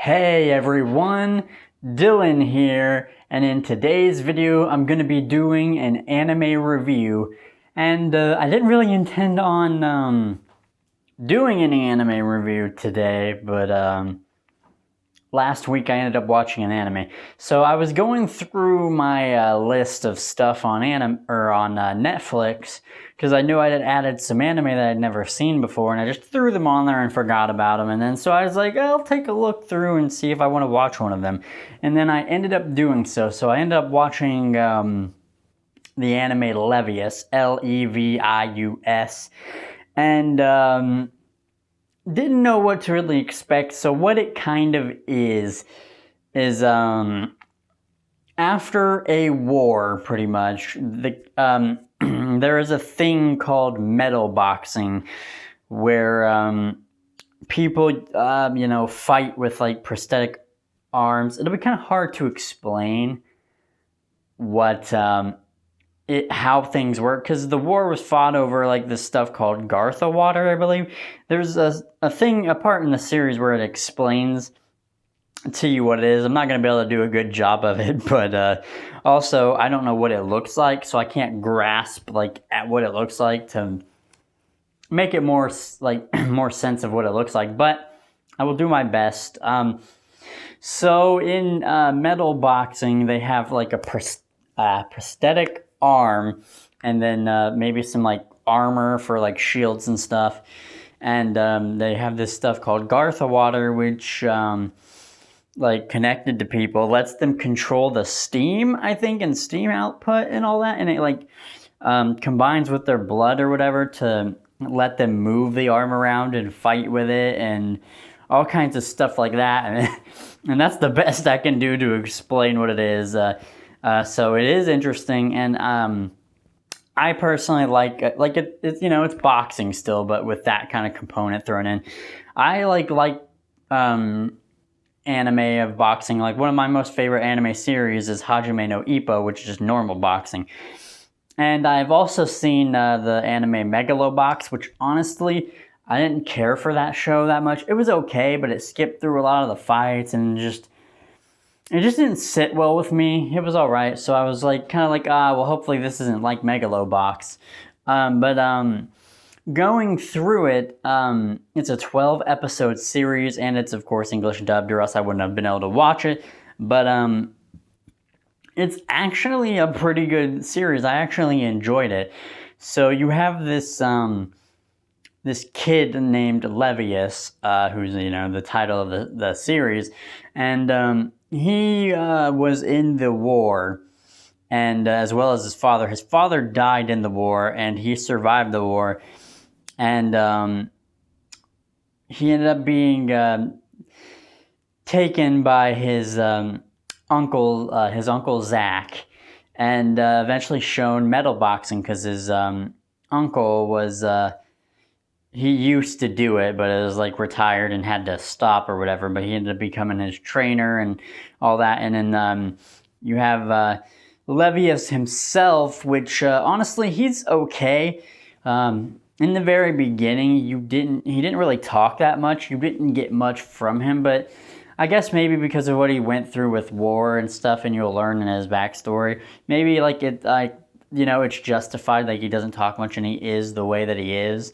Hey everyone, Dylan here, and in today's video I'm going to be doing an anime review. And I didn't really intend on doing any anime review today, but last week I ended up watching an anime. So I was going through my list of stuff on Netflix because I knew I had added some anime that I'd never seen before, and I just threw them on there and forgot about them. And then so I was like, I'll take a look through and see if I want to watch one of them. And then I ended up doing so. So I ended up watching the anime Levius, Levius, and didn't know what to really expect. So what it kind of is after a war, pretty much, there is a thing called metal boxing where people fight with like prosthetic arms. It'll be kind of hard to explain what how things work, because the war was fought over like this stuff called Gartha water, I believe. There's a part in the series where it explains to you what it is. I'm not going to be able to do a good job of it, but also I don't know what it looks like, so I can't grasp like at what it looks like to make it more like more sense of what it looks like, but I will do my best. So in metal boxing, they have like a prosthetic arm, and then maybe some like armor for like shields and stuff, and they have this stuff called Gartha water, which like connected to people lets them control the steam, I think, and steam output and all that, and it like combines with their blood or whatever to let them move the arm around and fight with it and all kinds of stuff like that. And that's the best I can do to explain what it is. So it is interesting, and I personally like it. It's it's boxing still, but with that kind of component thrown in. I like anime of boxing. Like one of my most favorite anime series is Hajime no Ippo, which is just normal boxing. And I've also seen the anime Megalobox, which honestly I didn't care for that show that much. It was okay, but it skipped through a lot of the fights and it just didn't sit well with me. It was alright, so I was like, kind of like, well, hopefully this isn't like Megalobox. But going through it, it's a 12-episode series, and it's, of course, English dubbed, or else I wouldn't have been able to watch it. But it's actually a pretty good series. I actually enjoyed it. So you have this this kid named Levius, who's, the title of the series, and he was in the war, and as well as his father. His father died in the war, and he survived the war, and he ended up being taken by his uncle Zach, and eventually shown metal boxing, because his uncle was he used to do it, but it was like retired and had to stop or whatever, but he ended up becoming his trainer and all that. And then you have Levius himself, which honestly, he's okay. In the very beginning, he didn't really talk that much. You didn't get much from him, but I guess maybe because of what he went through with war and stuff, and you'll learn in his backstory, maybe like it's justified, like he doesn't talk much and he is the way that he is.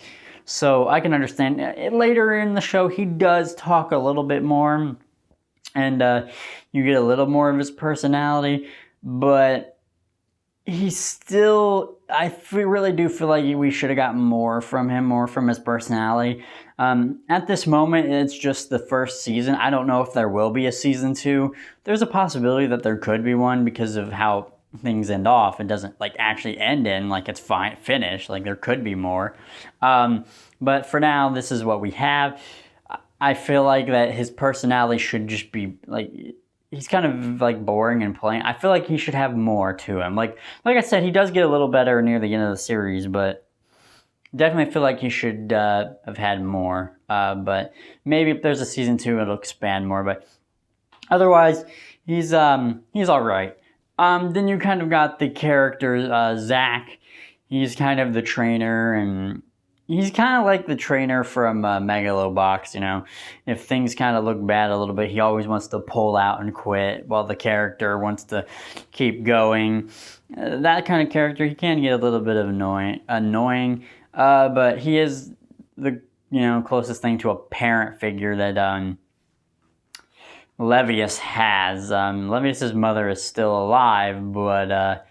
So I can understand. Later in the show, he does talk a little bit more, and you get a little more of his personality, but he's still, really do feel like we should have gotten more from him, more from his personality. At this moment, it's just the first season. I don't know if there will be a season 2. There's a possibility that there could be one because of how things end off. It doesn't like actually end in like it's fine finished, like there could be more, but for now this is what we have. I feel like that his personality should just be like, he's kind of like boring and plain. I feel like he should have more to him. Like I said, he does get a little better near the end of the series, but definitely feel like he should have had more, but maybe if there's a season 2 it'll expand more, but otherwise he's all right. Then you kind of got the character, Zach. He's kind of the trainer, and he's kind of like the trainer from Megalobox, you know. If things kind of look bad a little bit, he always wants to pull out and quit, while the character wants to keep going. That kind of character, he can get a little bit of annoying, but he is the closest thing to a parent figure that Levius has. Levius's mother is still alive, but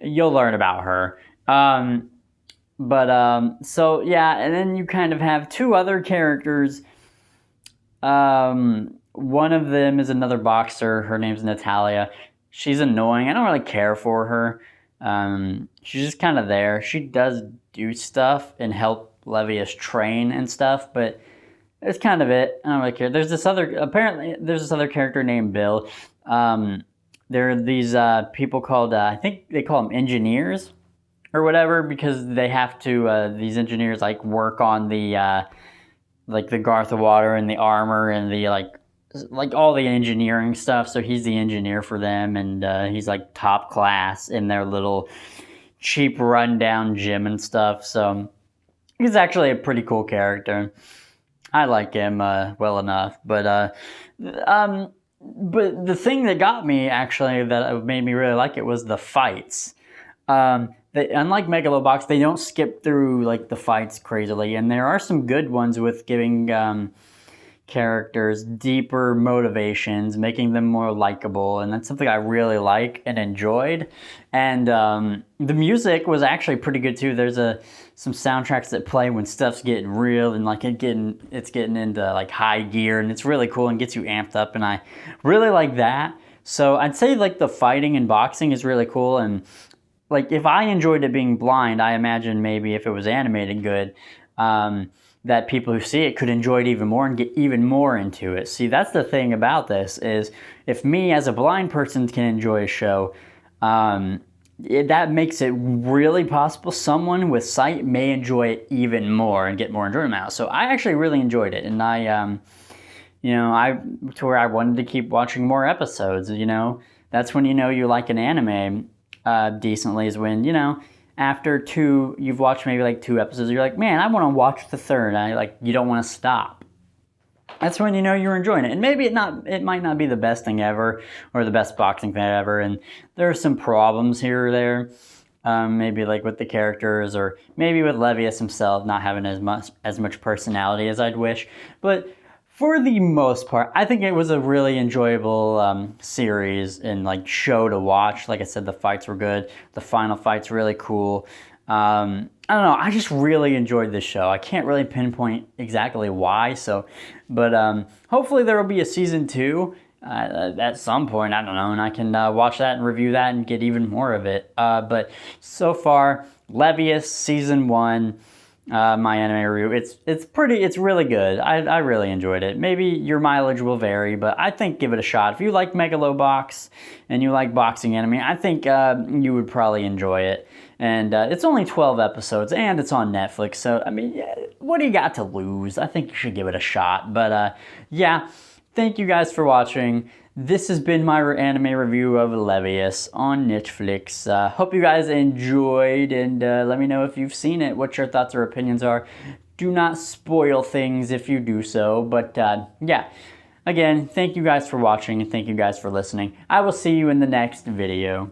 you'll learn about her. So yeah, and then you kind of have two other characters. One of them is another boxer. Her name's Natalia. She's annoying. I don't really care for her. She's just kind of there. She does do stuff and help Levius train and stuff, but it's kind of it. I don't really care. There's this other character named Bill. There are these people called, I think they call them engineers or whatever, because they have to, these engineers like work on the, like the Garth of Water and the armor and the like all the engineering stuff. So he's the engineer for them, and he's like top class in their little cheap rundown gym and stuff. So he's actually a pretty cool character. I like him well enough, but the thing that got me actually that made me really like it was the fights. Unlike Megalobox, they don't skip through like the fights crazily, and there are some good ones with giving characters deeper motivations, making them more likable, and that's something I really like and enjoyed. And the music was actually pretty good too. There's some soundtracks that play when stuff's getting real and like it's getting into like high gear, and it's really cool and gets you amped up, and I really like that. So I'd say like the fighting and boxing is really cool, and like if I enjoyed it being blind, I imagine maybe if it was animated good, that people who see it could enjoy it even more and get even more into it. See, that's the thing about this is if me as a blind person can enjoy a show, that makes it really possible someone with sight may enjoy it even more and get more enjoyment out. So I actually really enjoyed it, and I to where I wanted to keep watching more episodes. That's when you like an anime decently, is when after you've watched maybe like 2 episodes, you're like, man, I want to watch the third. You don't want to stop. That's when you're enjoying it. And maybe it might not be the best thing ever or the best boxing thing ever, and there are some problems here or there, maybe like with the characters, or maybe with Levius himself not having as much personality as I'd wish. But for the most part, I think it was a really enjoyable series and like show to watch. Like I said, the fights were good. The final fight's really cool. I don't know. I just really enjoyed this show. I can't really pinpoint exactly why. But hopefully there will be a season 2 at some point. I don't know, and I can watch that and review that and get even more of it. But so far, Levius season 1. My anime review. It's really good. I really enjoyed it. Maybe your mileage will vary, but I think give it a shot. If you like Megalobox and you like boxing anime, I think you would probably enjoy it. And it's only 12 episodes, and it's on Netflix. So I mean, what do you got to lose? I think you should give it a shot. But yeah, thank you guys for watching. This has been my anime review of Levius on Netflix. Hope you guys enjoyed, and let me know if you've seen it, what your thoughts or opinions are. Do not spoil things if you do so, but yeah. Again, thank you guys for watching, and thank you guys for listening. I will see you in the next video.